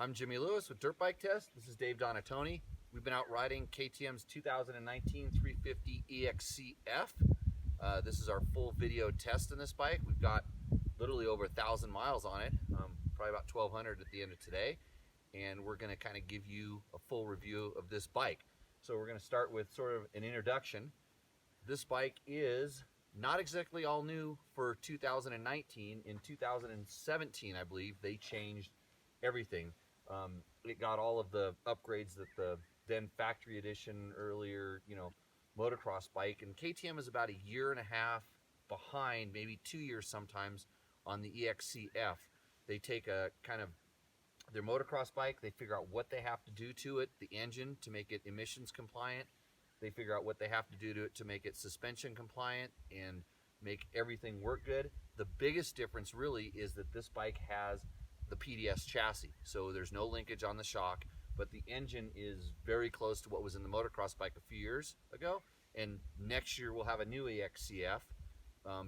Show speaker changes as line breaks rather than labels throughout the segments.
I'm Jimmy Lewis with Dirt Bike Test. This is Dave Donatoni. We've been out riding KTM's 2019 350 EXC F. This is our full video test in this bike. We've got literally over 1,000 miles on it, probably about 1,200 at the end of today. And we're going to kind of give you a full review of this bike. So we're going to start with sort of an introduction. This bike is not exactly all new for 2019. In 2017, I believe, they changed everything. It got all of the upgrades that the then factory edition earlier, motocross bike, and KTM is about a year and a half behind, maybe 2 years sometimes, on the EXC F. They take a kind of their motocross bike, they figure out what they have to do to it, the engine, to make it emissions compliant. They figure out what they have to do to it to make it suspension compliant and make everything work good. The biggest difference really is that this bike has the PDS chassis, so there's no linkage on the shock, but the engine is very close to what was in the motocross bike a few years ago, and next year we'll have a new EXC F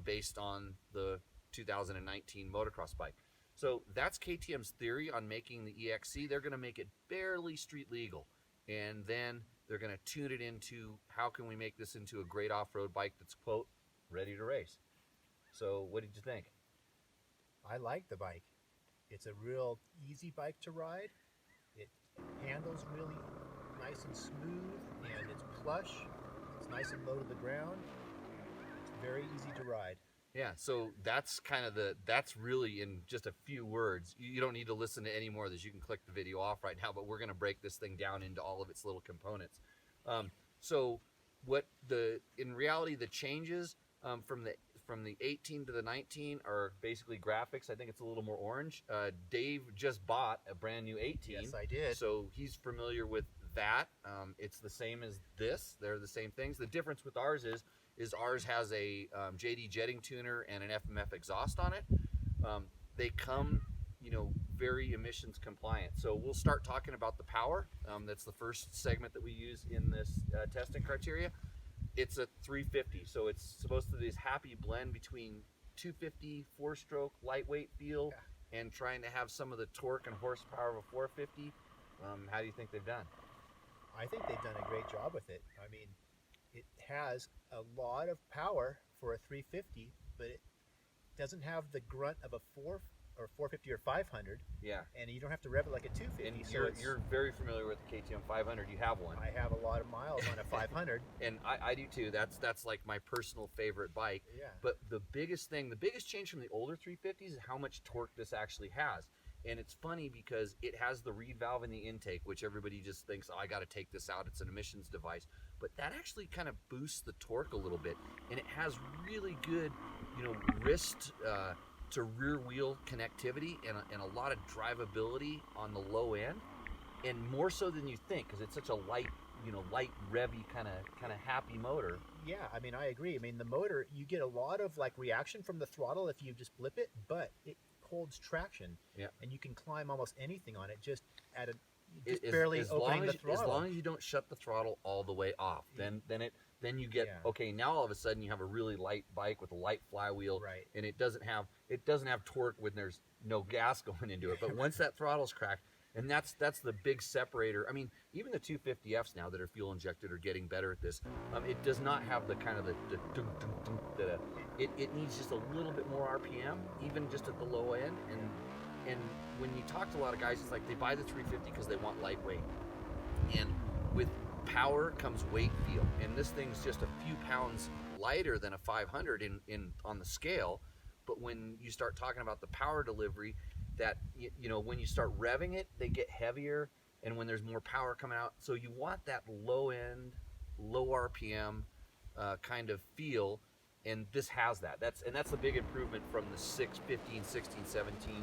based on the 2019 motocross bike. So that's KTM's theory on making the EXC. They're going to make it barely street legal, and then they're going to tune it into how can we make this into a great off-road bike that's, quote, ready to race. So what did you think?
I like the bike. It's a real easy bike to ride. It handles really nice and smooth, and it's plush. It's nice and low to the ground. It's very easy to ride.
Yeah, so that's kind of that's really in just a few words. You don't need to listen to any more of this. You can click the video off right now, but we're going to break this thing down into all of its little components. So in reality, the changes from the 18 to the 19 are basically graphics. I think it's a little more orange. Dave just bought a brand new 18.
Yes, I did.
So he's familiar with that. It's the same as this. They're the same things. The difference with ours is ours has a JD jetting tuner and an FMF exhaust on it. They come, very emissions compliant. So we'll start talking about the power. That's the first segment that we use in this testing criteria. It's a 350, so it's supposed to be this happy blend between 250 four-stroke lightweight feel and trying to have some of the torque and horsepower of a 450. How do you think they've done?
I think they've done a great job with it. I mean, it has a lot of power for a 350, but it doesn't have the grunt of a 450 or 500.
Yeah.
And you don't have to rev it like a 250.
And
so
you're very familiar with the KTM 500. You have one.
I have a lot of miles on a 500.
And I do too. That's like my personal favorite bike.
Yeah.
But the biggest change from the older 350s is how much torque this actually has. And it's funny because it has the reed valve in the intake, which everybody just thinks, oh, I got to take this out. It's an emissions device. But that actually kind of boosts the torque a little bit. And it has really good, wrist to rear wheel connectivity and a lot of drivability on the low end. And more so than you think, because it's such a light, light revvy kind of happy motor.
Yeah, I mean, I agree. I mean, the motor, you get a lot of reaction from the throttle if you just blip it, but it holds traction.
Yeah.
And you can climb almost anything on it just at barely opening the throttle.
As long as you don't shut the throttle all the way off, then you get okay. Now all of a sudden you have a really light bike with a light flywheel,
right?
And it doesn't have torque when there's no gas going into it. But once that throttle's cracked, and that's the big separator. I mean, even the 250Fs now that are fuel injected are getting better at this. It does not have the kind of the dunk, dunk, dunk that it needs just a little bit more RPM, even just at the low end. And when you talk to a lot of guys, it's like they buy the 350 because they want lightweight. And with power comes weight feel. And this thing's just a few pounds lighter than a 500 on the scale. But when you start talking about the power delivery, that when you start revving it, they get heavier, and when there's more power coming out, so you want that low end, low RPM kind of feel, and this has that. That's the big improvement from the 6, 15, 16, 17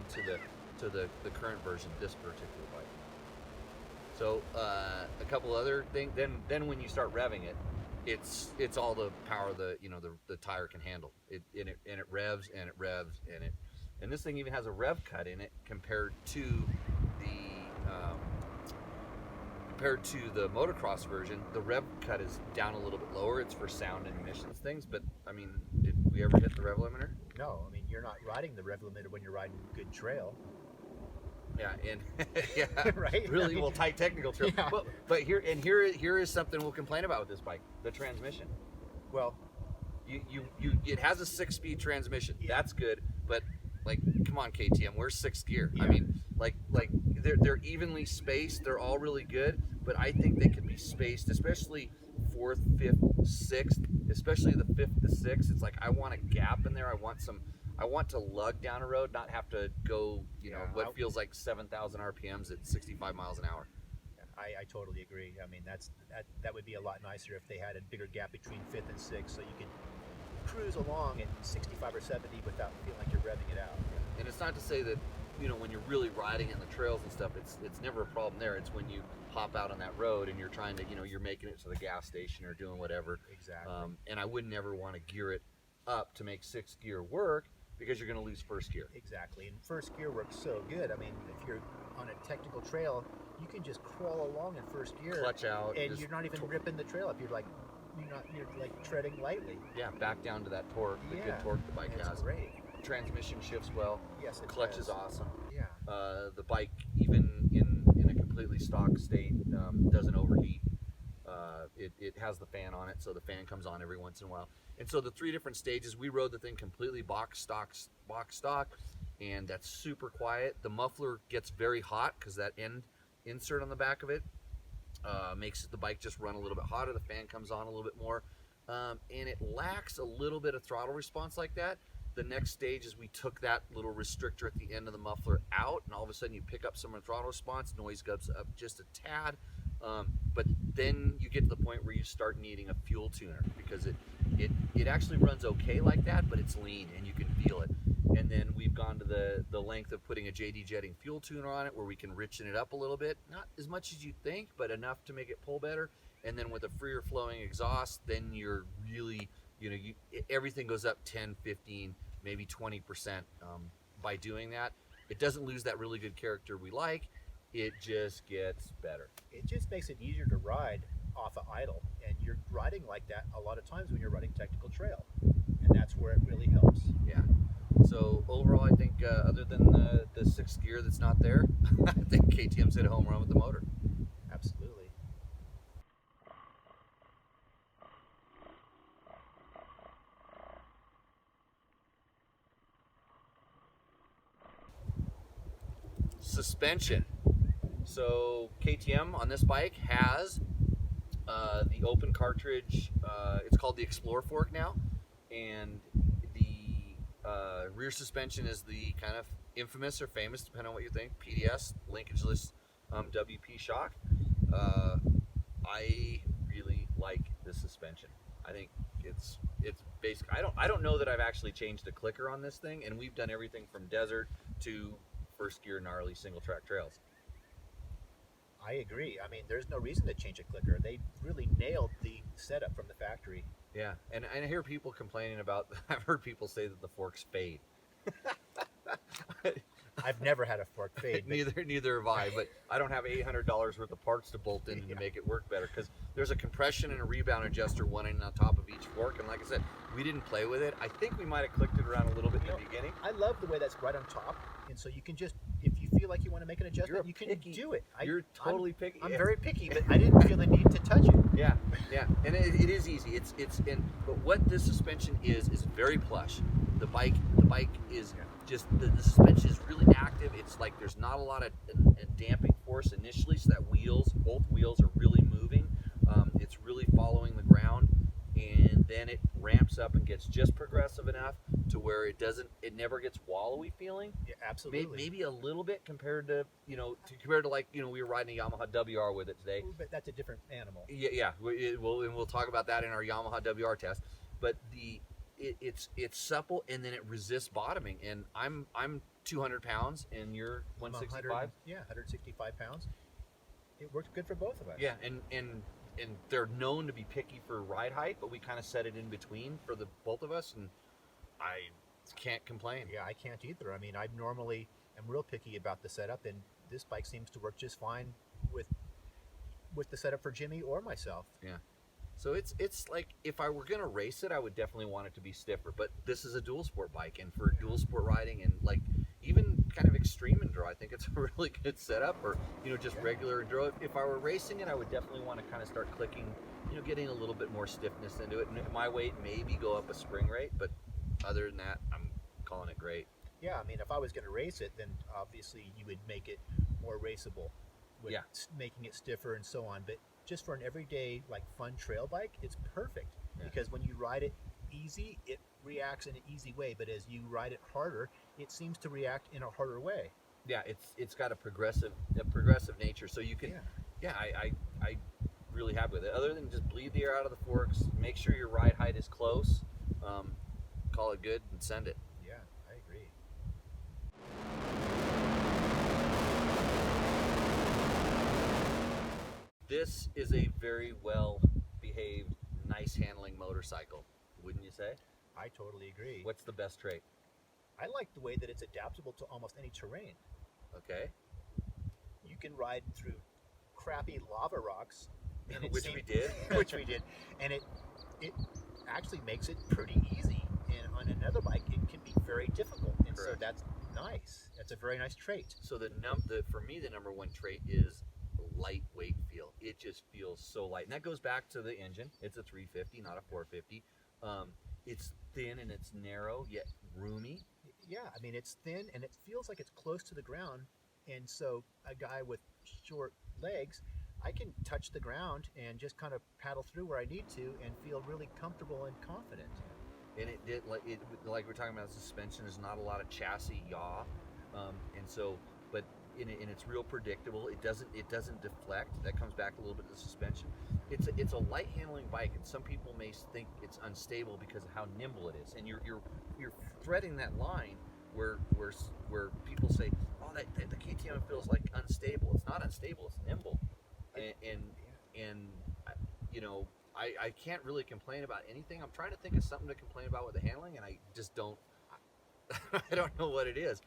to the current version of this particular bike. So a couple other things. Then when you start revving it, it's all the power the tire can handle. It revs and it revs and this thing even has a rev cut in it compared to the motocross version. The rev cut is down a little bit lower. It's for sound and emissions things. But I mean, did we ever hit the rev limiter?
No, I mean, you're not riding the rev limiter when you're riding good trail.
Yeah, and yeah,
Right?
really
I mean,
well tight technical trail.
yeah.
But here is something we'll complain about with this bike: the transmission.
Well,
It has a 6-speed transmission.
yeah.
That's good, but like, come on, KTM, where's 6th gear? I
Yeah.
mean, like they're evenly spaced. They're all really good, but I think they could be spaced, especially 4th, 5th, 6th, especially the 5th to 6th. It's like I want a gap in there. I want to lug down a road, not have to go,
Yeah,
what feels like 7,000 RPMs at 65 miles an hour.
I totally agree. I mean, that would be a lot nicer if they had a bigger gap between 5th and 6th, so you could cruise along at 65 or 70 without feeling like you're revving it out.
And it's not to say that, when you're really riding in the trails and stuff, it's never a problem there. It's when you hop out on that road and you're trying to, you're making it to the gas station or doing whatever.
Exactly.
And I would never want to gear it up to make 6th gear work, because you're going to lose 1st gear.
Exactly. And 1st gear works so good. I mean, if you're on a technical trail, you can just crawl along in 1st gear,
Clutch out,
and you're not even ripping the trail up. You're like treading lightly.
Yeah, back down to that torque, the good torque the bike
It's
has.
great.
Transmission shifts well.
Yes, it
Clutch
does.
is awesome.
Yeah.
The bike, even in a completely stock state, doesn't overheat. It has the fan on it, so the fan comes on every once in a while. And so the 3 different stages, we rode the thing completely box stock, and that's super quiet. The muffler gets very hot because that insert on the back of it makes the bike just run a little bit hotter. The fan comes on a little bit more, and it lacks a little bit of throttle response like that. The next stage is we took that little restrictor at the end of the muffler out, and all of a sudden you pick up some throttle response, noise goes up just a tad, but then you get to the point where you start needing a fuel tuner, because it actually runs okay like that, but it's lean and you can feel it. And then we've gone to the length of putting a JD Jetting fuel tuner on it, where we can richen it up a little bit, not as much as you'd think, but enough to make it pull better. And then with a freer flowing exhaust, then you're really, everything goes up 10, 15, maybe 20% by doing that. It doesn't lose that really good character we like. It just gets better.
It just makes it easier to ride off of idle, and you're riding like that a lot of times when you're riding technical trail, and that's where it really helps.
Yeah. So overall, I think other than the 6th gear that's not there, I think KTM's hit a home run with the motor.
Absolutely.
Suspension. So KTM on this bike has the open cartridge. It's called the Explorer fork now, and the rear suspension is the kind of infamous or famous, depending on what you think, PDS linkageless WP shock. I really like this suspension. I think it's basic. I don't know that I've actually changed a clicker on this thing, and we've done everything from desert to 1st gear gnarly single track trails.
I agree. I mean, there's no reason to change a clicker. They really nailed the setup from the factory.
Yeah, and I hear people complaining about, I've heard people say that the forks fade.
I've never had a fork fade.
Neither have I, but I don't have $800 worth of parts to bolt in to make it work better, because there's a compression and a rebound adjuster, one on top of each fork, and like I said, we didn't play with it. I think we might have clicked it around a little bit in the beginning.
I love the way that's right on top, and so you can just, if you feel like you want to make an adjustment, you can do it.
You're totally picky.
I'm very picky, but I didn't feel the need to touch it.
Yeah, and it is easy. But what this suspension is very plush. The bike is just the suspension is really active. It's like there's not a lot of damping force initially, so that both wheels are really moving. It's really following the ground, and then it ramps up and gets just progressive enough to where it never gets wallowy feeling.
Yeah, absolutely.
Maybe a little bit compared to we were riding a Yamaha WR with it today.
But that's a different animal.
Yeah. We'll talk about that in our Yamaha WR test. But it's supple, and then it resists bottoming. And I'm 200 pounds, and you're 165.
Yeah, 165 pounds. It worked good for both of us.
Yeah, and they're known to be picky for ride height, but we kind of set it in between for the both of us, and I can't complain.
Yeah, I can't either. I mean, I normally am real picky about the setup, and this bike seems to work just fine with the setup for Jimmy or myself.
Yeah. So it's like, if I were gonna race it, I would definitely want it to be stiffer. But this is a dual sport bike, and for dual sport riding, and like even kind of extreme enduro. I think it's a really good setup, or just regular enduro. If I were racing it, I would definitely want to kind of start clicking, getting a little bit more stiffness into it. And my weight maybe go up a spring rate, but other than that, I'm calling it great.
Yeah, I mean, if I was going to race it, then obviously you would make it more raceable, with making it stiffer and so on. But just for an everyday, like, fun trail bike, it's perfect because when you ride it easy, it reacts in an easy way. But as you ride it harder, it seems to react in a harder way.
Yeah, it's got a progressive nature, so you can. I really happy with it. Other than just bleed the air out of the forks, make sure your ride height is close. Call it good and send it.
Yeah, I agree.
This is a very well behaved, nice handling motorcycle, wouldn't you say?
I totally agree.
What's the best trait?
I like the way that it's adaptable to almost any terrain.
Okay.
You can ride through crappy lava rocks, and
which we did.
And it actually makes it pretty easy. And on another bike, it can be very difficult. And
Correct.
So that's nice. That's a very nice trait.
So for me, the number one trait is lightweight feel. It just feels so light, and that goes back to the engine. It's a 350, not a 450. It's thin and it's narrow yet roomy.
Yeah, I mean, it's thin and it feels like it's close to the ground. And so a guy with short legs, I can touch the ground and just kind of paddle through where I need to and feel really comfortable and confident.
And it did like we're talking about, suspension. There's not a lot of chassis yaw, and so but it's real predictable. It doesn't deflect. That comes back a little bit to the suspension. It's a light handling bike, and some people may think it's unstable because of how nimble it is. And you're threading that line where people say, oh, that the KTM feels like unstable. It's not unstable. It's nimble, and I can't really complain about anything. I'm trying to think of something to complain about with the handling, and I just don't. I don't know what it is.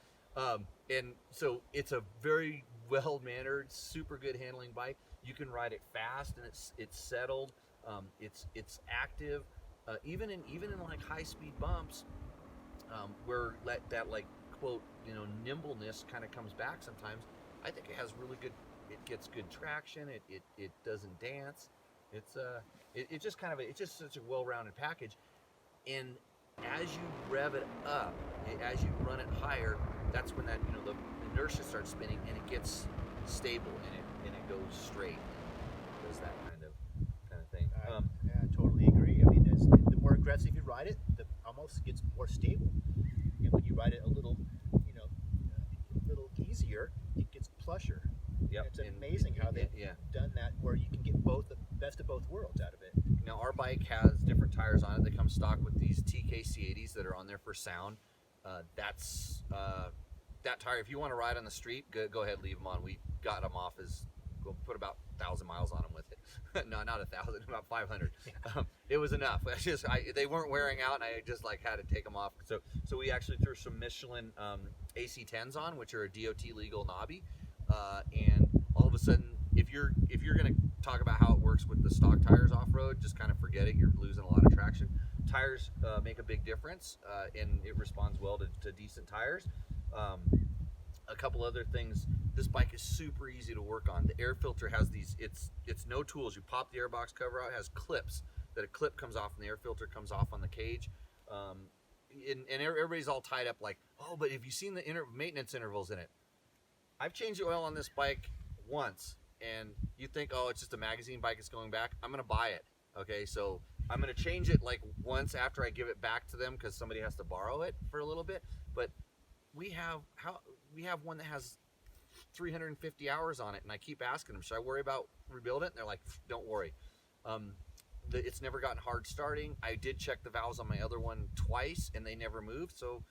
And so it's a very well-mannered, super good handling bike. You can ride it fast, and it's settled. It's active. Even in like high-speed bumps, where that like quote nimbleness kind of comes back sometimes. I think it has really good. It gets good traction. It doesn't dance. It's just such a well-rounded package. And as you rev it up, as you run it higher, that's when that the inertia starts spinning and it gets stable and it goes straight. And does that kind of thing.
I totally agree. I mean, the more aggressive you ride it, the almost gets more stable. And when you ride it a little easier, it gets plusher.
Yep.
It's amazing how they've done that, where you can get the best of both worlds out of it.
Now, our bike has different tires on it. They come stock with these TKC80s that are on there for sound. That's that tire. If you want to ride on the street, go ahead, leave them on. We got them off we'll put about 1,000 miles on them with it. No, not 1,000, about 500. It was enough. They weren't wearing out, and I just had to take them off. So we actually threw some Michelin AC10s on, which are a DOT legal knobby. And all of a sudden, if you're going to talk about how it works with the stock tires off-road, just kind of forget it. You're losing a lot of traction. Tires make a big difference, and it responds well to decent tires. A couple other things. This bike is super easy to work on. The air filter has these. It's no tools. You pop the airbox cover out. It has clips. That a clip comes off and the air filter comes off on the cage. And everybody's all tied up like, oh, but have you seen the maintenance intervals in it? I've changed the oil on this bike once, and you think, oh, it's just a magazine bike, it's going back. I'm going to buy it, okay? So I'm going to change it like once after I give it back to them because somebody has to borrow it for a little bit. But we have one that has 350 hours on it, and I keep asking them, should I worry about rebuilding it? And they're like, don't worry. It's never gotten hard starting. I did check the valves on my other one twice, and they never moved. So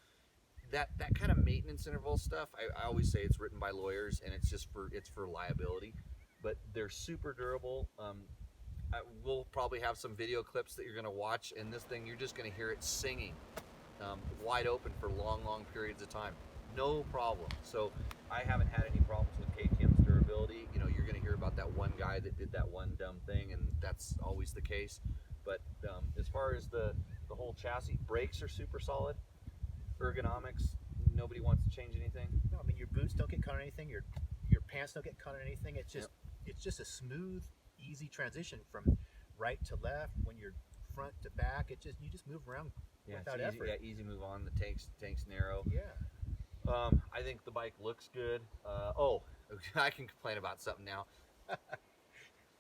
that kind of maintenance interval stuff, I always say it's written by lawyers, and it's for liability. But they're super durable. We'll probably have some video clips that you're going to watch, and this thing, you're just going to hear it singing wide open for long periods of time. No problem. So I haven't had any problems with KTM's durability. You're going to hear about that one guy that did that one dumb thing, and that's always the case. But as far as the whole chassis, brakes are super solid. Ergonomics, nobody wants to change anything.
No, I mean your boots don't get caught on anything. Your pants don't get caught on anything. It's just it's just a smooth, easy transition from right to left. When you're front to back, you just move around without
it's easy,
effort.
Yeah, easy move on. The tank's narrow.
Yeah.
I think the bike looks good. I can complain about something now.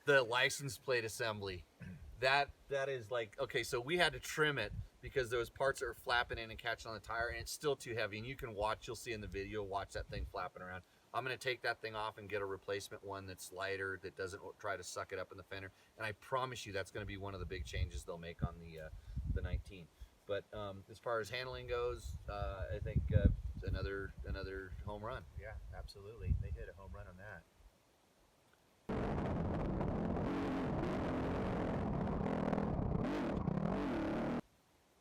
The license plate assembly. That is like, okay, so we had to trim it because there was parts that were flapping in and catching on the tire, and it's still too heavy. And you can watch, you'll see in the video, watch that thing flapping around. I'm going to take that thing off and get a replacement one that's lighter, that doesn't try to suck it up in the fender. And I promise you that's going to be one of the big changes they'll make on the 19. But as far as handling goes, I think another home run.
Yeah, absolutely. They hit a home run on that.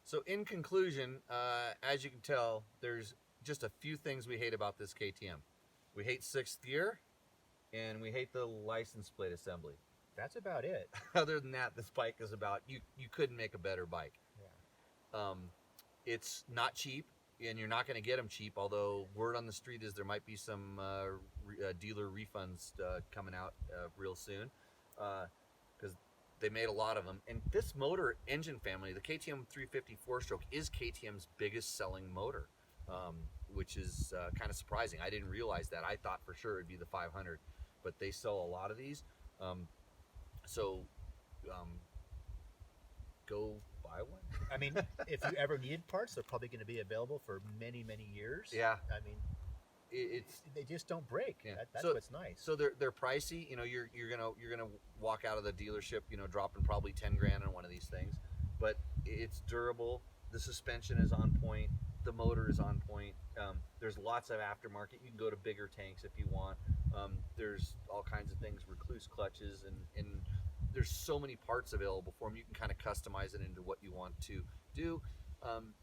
So in conclusion, as you can tell, there's just a few things we hate about this KTM. We hate 6th gear, and we hate the license plate assembly.
That's about it.
Other than that, this bike is about, you couldn't make a better bike.
Yeah.
It's not cheap, and you're not going to get them cheap, although word on the street is there might be some dealer refunds coming out real soon, because they made a lot of them. And this motor engine family, the KTM 350 4-stroke, is KTM's biggest selling motor, which is kind of surprising. I didn't realize that. I thought for sure it'd be the 500, but they sell a lot of these. Go buy one.
I mean, if you ever needed parts, they're probably going to be available for many, many years.
Yeah.
I mean, they just don't break.
Yeah.
That's what's nice.
So they're pricey. You know, you're gonna walk out of the dealership, you know, dropping probably 10 grand on one of these things, but it's durable. The suspension is on point. The motor is on point. There's lots of aftermarket. You can go to bigger tanks if you want. There's all kinds of things, recluse clutches, and there's so many parts available for them. You can kind of customize it into what you want to do.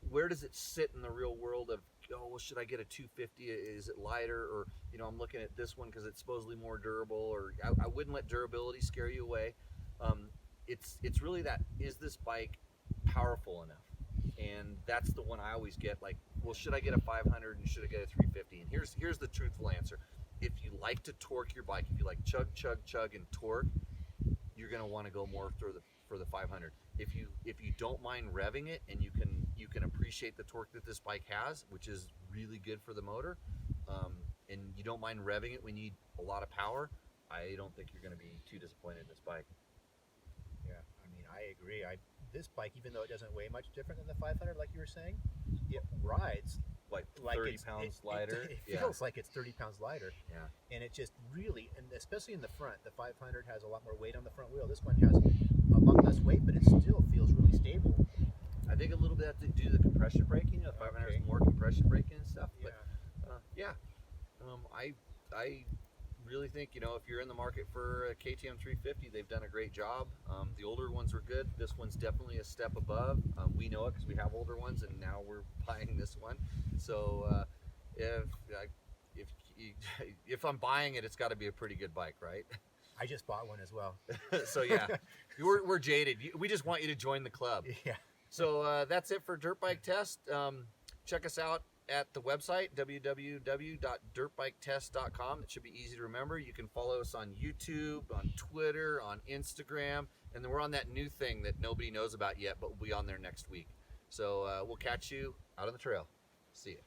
Where does it sit in the real world of, oh, well, should I get a 250? Is it lighter? Or, you know, I'm looking at this one because it's supposedly more durable, or I wouldn't let durability scare you away. It's really that, is this bike powerful enough? And that's the one I always get, like, well, should I get a 500 and should I get a 350? And here's the truthful answer. If you like to torque your bike, if you like chug, chug, chug and torque, you're going to want to go more for the 500. If you don't mind revving it, and you can appreciate the torque that this bike has, which is really good for the motor, and you don't mind revving it when you need a lot of power, I don't think you're going to be too disappointed in this bike.
Yeah, I mean, I agree. This bike, even though it doesn't weigh much different than the 500, like you were saying, it rides
like 30 pounds lighter.
It feels like it's 30 pounds lighter.
Yeah.
And it just really, and especially in the front, the 500 has a lot more weight on the front wheel. This one has a lot less weight, but it still feels really stable.
I think a little bit to do the compression braking. The 500 has more compression braking and stuff.
Yeah.
But I really think, you know, if you're in the market for a KTM 350, they've done a great job. The older ones were good. This one's definitely a step above. We know it because we have older ones, and now we're buying this one. So if I'm buying it, it's got to be a pretty good bike, right?
I just bought one as well.
So yeah, we're jaded. We just want you to join the club.
Yeah.
So that's it for Dirt Bike Test. Check us out at the website, www.dirtbiketest.com. It should be easy to remember. You can follow us on YouTube, on Twitter, on Instagram, and then we're on that new thing that nobody knows about yet, but we'll be on there next week. So we'll catch you out on the trail. See ya.